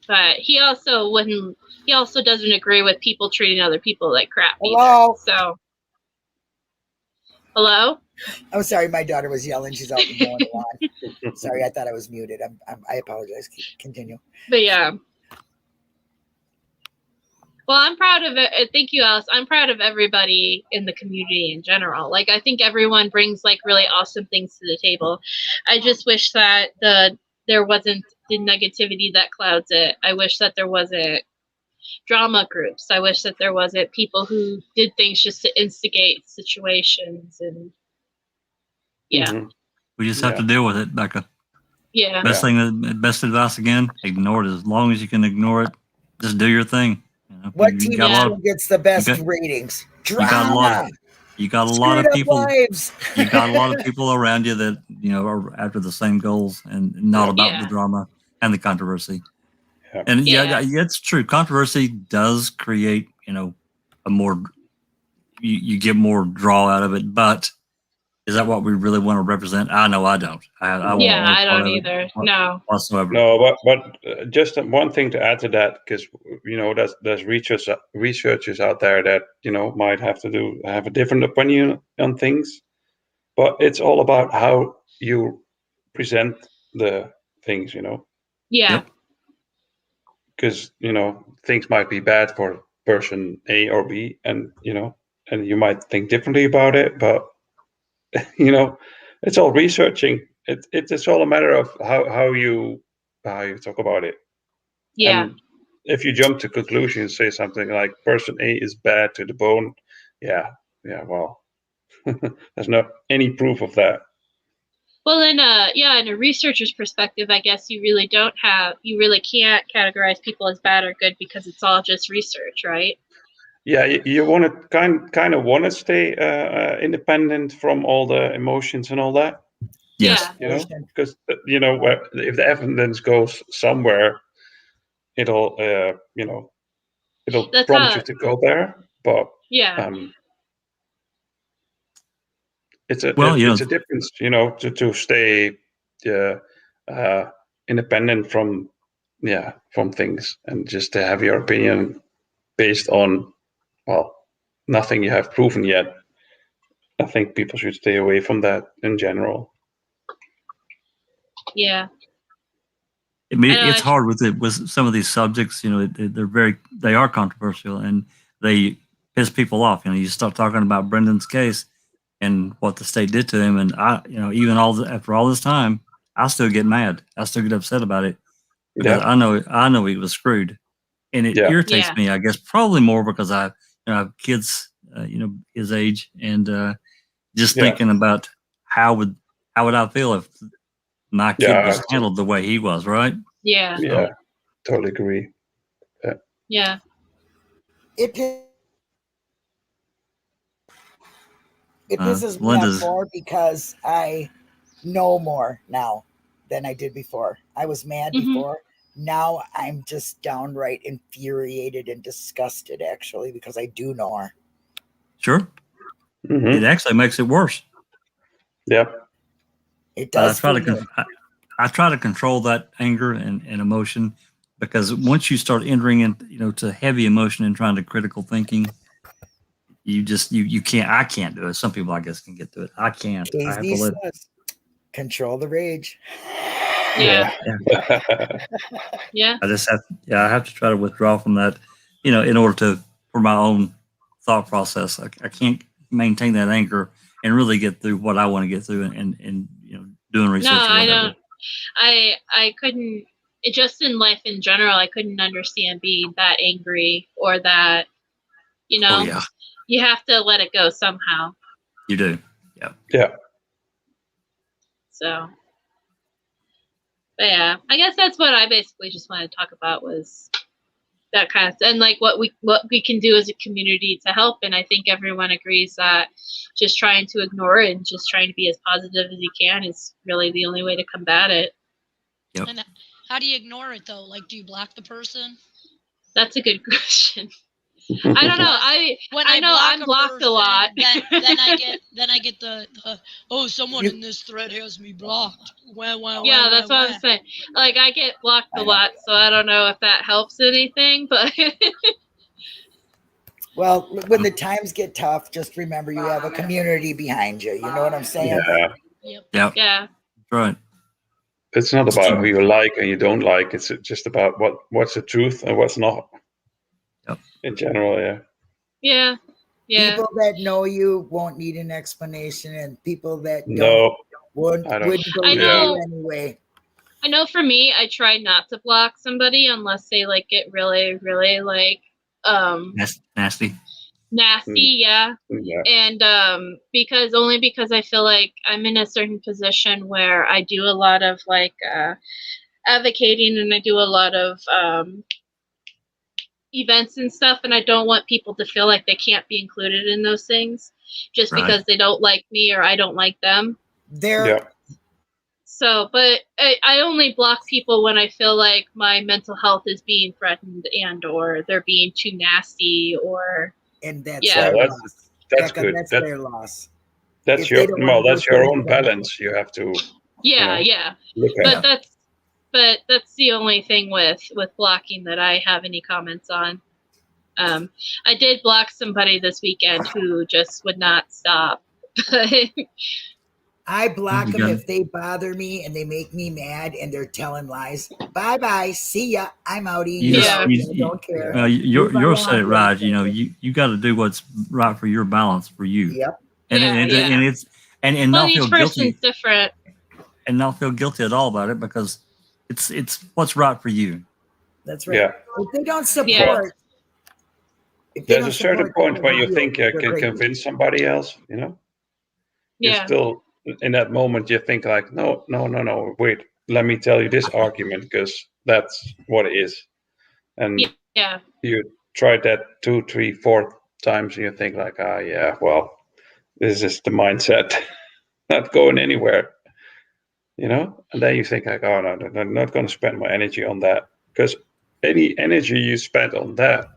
But he also wouldn't. He also doesn't agree with people treating other people like crap. Hello. Either. So, hello. I'm sorry, my daughter was yelling. She's out and mowing the lawn. Sorry, I thought I was muted. I apologize. Continue. But yeah. Well, I'm proud of it. Thank you, Alice. I'm proud of everybody in the community in general. Like, I think everyone brings like really awesome things to the table. I just wish that there wasn't the negativity that clouds it. I wish that there wasn't drama groups. I wish that there wasn't people who did things just to instigate situations and We just have to deal with it, Becca. Yeah. Best advice again, ignore it as long as you can ignore it. Just do your thing. What TV show gets the best ratings? Drama. You got a lot of people. You got a lot of people around you that are after the same goals and not about the drama and the controversy. Yeah. And it's true. Controversy does create a more. You get more draw out of it, but is that what we really want to represent? I know I don't. I don't either. No. Whatsoever. No, but just one thing to add to that, because there's researchers out there that might have a different opinion on things, but it's all about how you present the things. Yeah. Because things might be bad for person A or B, and and you might think differently about it, but. It's all researching. It's all a matter of how you talk about it. Yeah. And if you jump to conclusions, say something like person A is bad to the bone. Yeah. Well, there's not any proof of that. Well, in a researcher's perspective, I guess you really can't categorize people as bad or good because it's all just research, right? Yeah, you want to kind of want to stay independent from all the emotions and all that. Yes. Because if the evidence goes somewhere, it'll prompt you to go there. But it's a difference, to stay independent from things and just to have your opinion based on. Well, nothing you have proven yet. I think people should stay away from that in general. Yeah. It's hard with some of these subjects. They are controversial and they piss people off. You start talking about Brendan's case and what the state did to him, and even after all this time, I still get mad. I still get upset about it because I know he was screwed, and it irritates me. I guess probably more because I have kids, his age, and just thinking about how would I feel if my kid was handled the way he was, right? Yeah. Yeah, totally agree. Yeah. It pisses me off more because I know more now than I did before. I was mad Mhm. before. Now I'm just downright infuriated and disgusted, actually, because I do know more. Sure. Mhm. It actually makes it worse. Yeah. It But does. I try to control that anger and emotion, because once you start entering in, to heavy emotion and trying to critical thinking, you can't. I can't do it. Some people, I guess, can get to it. I can't. I have to Daisy let. says, control the rage. Yeah. Yeah. Yeah. I just have. Yeah, I have to try to withdraw from that. In order for my own thought process. I can't maintain that anger and really get through what I want to get through and doing research. No, or I whatever. don't. I couldn't. Just in life in general, I couldn't understand being that angry or that. Oh yeah, You have to let it go somehow. you do. Yeah. Yeah. So, but yeah, I guess that's what I basically just wanted to talk about, was that kind of, and like what we can do as a community to help. And I think everyone agrees that just trying to ignore it and just trying to be as positive as you can is really the only way to combat it. Yep. And how do you ignore it though? Like, do you block the person? That's a good question. I don't know. I know I'm blocked a lot. Then I get the someone in this thread has me blocked. Yeah, that's what I'm saying. Like, I get blocked a lot, so I don't know if that helps anything, but Well, when the times get tough, just remember you have a community behind you. You know what I'm saying? Yeah. Yep. yeah. Right. It's not about who you like and you don't like. It's just about what's the truth and what's not. Yep. In general, yeah. Yeah. Yeah. People that know you won't need an explanation, and people that No, wouldn't believe I know. you anyway. I know for me, I try not to block somebody unless they like get really, really like nasty. Yeah. And because I feel like I'm in a certain position where I do a lot of like advocating, and I do a lot of events and stuff, and I don't want people to feel like they can't be included in those things just because they don't like me or I don't like them. So, but I only block people when I feel like my mental health is being threatened and or they're being too nasty or. And that's their loss. That's Becca, good. That's their loss. That's your own balance. You have to. Yeah. But that's the only thing with blocking that I have any comments on. I did block somebody this weekend who just would not stop. I block them if they bother me and they make me mad and they're telling lies. Bye, see ya. I'm outie. I don't care. Well, you're said it right. You got to do what's right for your balance for you. Yep. And not feel each person's guilty. Different. And not feel guilty at all about it, because it's what's right for you. That's right. Yeah. If they don't support. There's a certain point where you think you can convince somebody else, Yeah. You're still in that moment, you think like, no, wait, let me tell you this argument, because that's what it is. And you tried that 2, 3, 4 times, and you think like, well, this is the mindset, not going anywhere, And then you think like, oh no, I'm not going to spend my energy on that, because any energy you spend on that,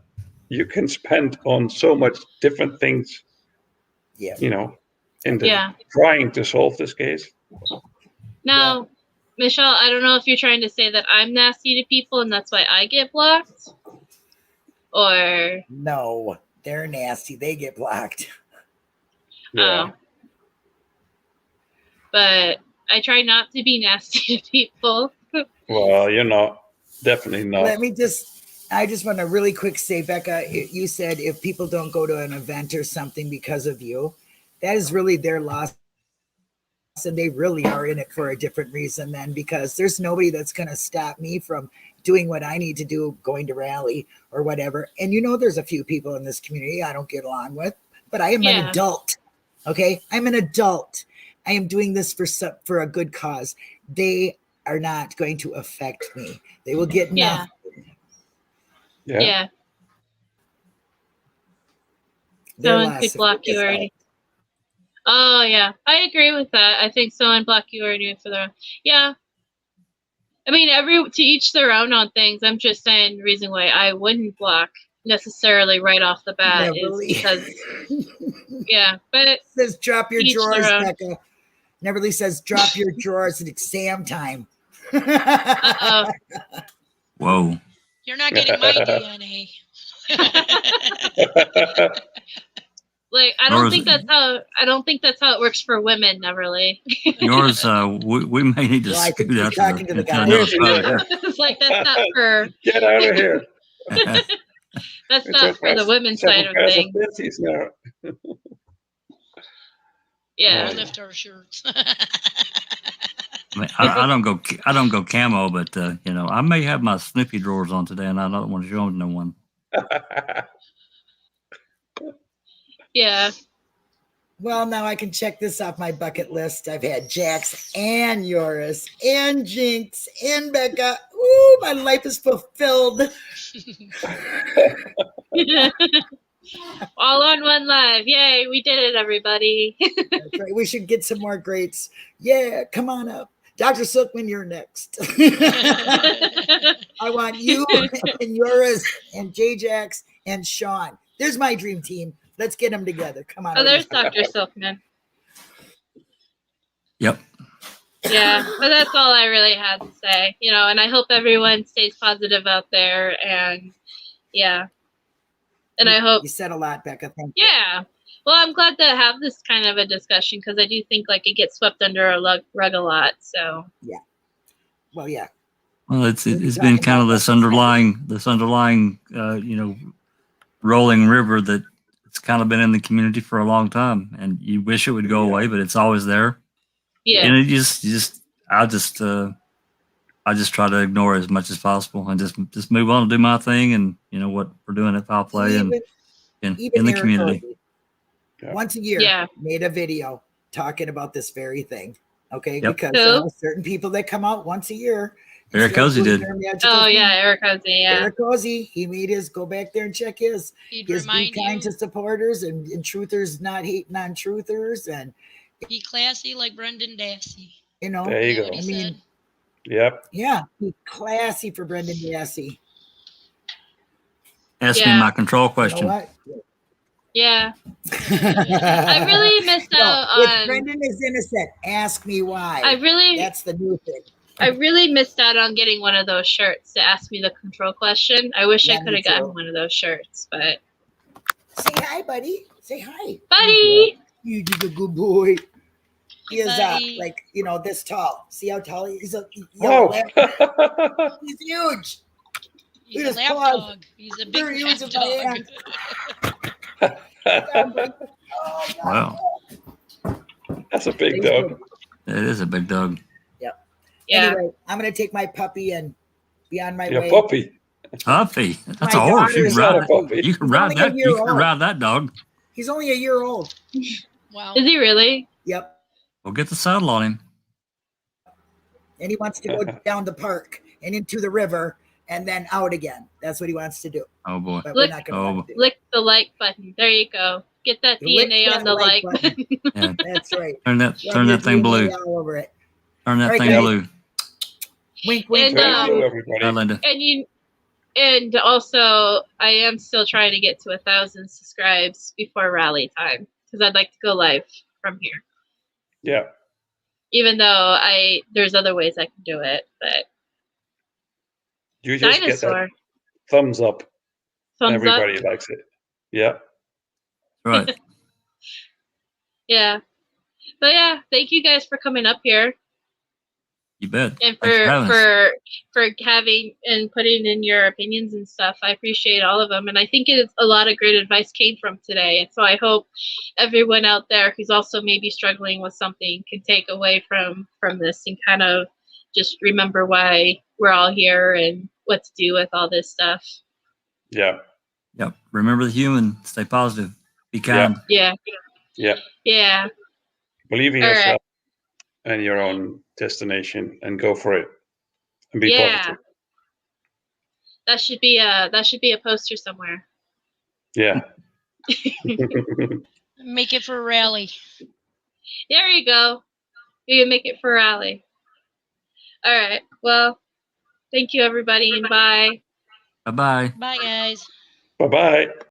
you can spend on so much different things, trying to solve this case. Now, Michelle, I don't know if you're trying to say that I'm nasty to people and that's why I get blocked, or no, they're nasty. They get blocked. But I try not to be nasty to people. Well, you're not. Definitely not. I just want to really quick say, Becca, you said if people don't go to an event or something because of you, that is really their loss. And they really are in it for a different reason then, because there's nobody that's going to stop me from doing what I need to do, going to rally or whatever. And there's a few people in this community I don't get along with, but I am an adult. Okay. I'm an adult. I am doing this for a good cause. They are not going to affect me. They will get nothing. Yeah. Someone could block you already. Oh yeah, I agree with that. I think someone block you already for the. Yeah, I mean, to each their own on things. I'm just saying the reason why I wouldn't block necessarily right off the bat is because, yeah, but it says drop your each drawers, their own. Becca. Neverly says drop your drawers at exam time. Uh-oh. Whoa. You're not getting my DNA. Like, I don't think that's how it works for women, Neverly. Yours, we may need to Well, I think scoot he's out talking to the guy. another spot here. It's like that's not for Get out of here. that's not for the women's side of things. Now. Yeah. We lift our shirts. I mean, I don't go camo, but you know, I may have my Snoopy drawers on today, and I don't want to show them no one. Yeah. Well, now I can check this off my bucket list. I've had Jax and Yoris and Jinx and Becca. Ooh, my life is fulfilled. All on one live. Yay, we did it, everybody. That's right. We should get some more greats. Yeah, come on up. Dr. Silkman, you're next. I want you and Yoris and J-Jax and Sean. There's my dream team. Let's get them together. Come on. Oh, there's Dr. Silkman. Yep. Yeah, but that's all I really had to say. You know, and I hope everyone stays positive out there. And yeah. And I hope you said a lot, Becca. Thank you. Yeah. Well, I'm glad to have this kind of a discussion because I do think like it gets swept under a rug a lot. So yeah. Well, yeah. Well, it's been kind of this underlying you know, rolling river that it's kind of been in the community for a long time, and you wish it would go away, but it's always there. Yeah. And I just try to ignore it as much as possible and just move on and do my thing, and you know what we're doing at Foul Play and in the community. Once a year, made a video talking about this very thing. Okay, because there are certain people that come out once a year. Eric Cozy did. Oh yeah, Eric Cozy. Yeah, Eric Cozy. He made his. Go back there and check his. He'd his remind be kind you. to supporters and truthers, not hating on truthers, and Be classy like Brendan Dassey. you know. There you go. I mean, yep. Yeah, be classy for Brendan Dassey. Ask me my control question. You know what? Yeah. I really missed out on. Brendan is innocent. Ask me why. That's the new thing. I really missed out on getting one of those shirts to ask me the control question. I wish I could have gotten one of those shirts, but. Say hi, buddy. Say hi. Buddy! You're a good boy. He is like, you know, this tall. See how tall he is? He's huge. He's a lap dog. He's a big lap dog. Wow. That's a big dog. It is a big dog. Yep. Yeah. Anyway, I'm going to take my puppy and be on my way. Your puppy. Puppy. That's a horse. You can ride that. You can ride that. You can ride that dog. He's only a year old. Wow. Is he really? Yep. We'll get the saddle on him. And he wants to go down the park and into the river and then out again. That's what he wants to do. Oh boy. But we're not going to lick the like button. There you go. Get that DNA on the like button. Yeah. That's right. Turn that thing blue. All over it. Turn that thing blue. Wink, wink. And also, I am still trying to get to 1,000 subscribes before rally time because I'd like to go live from here. Yeah. Even though there's other ways I can do it, but you just get that thumbs up. Everybody likes it. Yeah. Right. Yeah. But yeah, thank you guys for coming up here. You bet. And for having and putting in your opinions and stuff. I appreciate all of them. And I think a lot of great advice came from today. And so I hope everyone out there who's also maybe struggling with something can take away from this and kind of just remember why we're all here and what to do with all this stuff. Yeah. Yep. Remember the human. Stay positive. Be kind. Yeah. Yeah. Yeah. Believe in yourself and your own destination and go for it. And be positive. That should be a poster somewhere. Yeah. Make it for a rally. There you go. You can make it for a rally. All right. Well, Thank you, everybody, and bye. Bye-bye. Bye, guys. Bye-bye.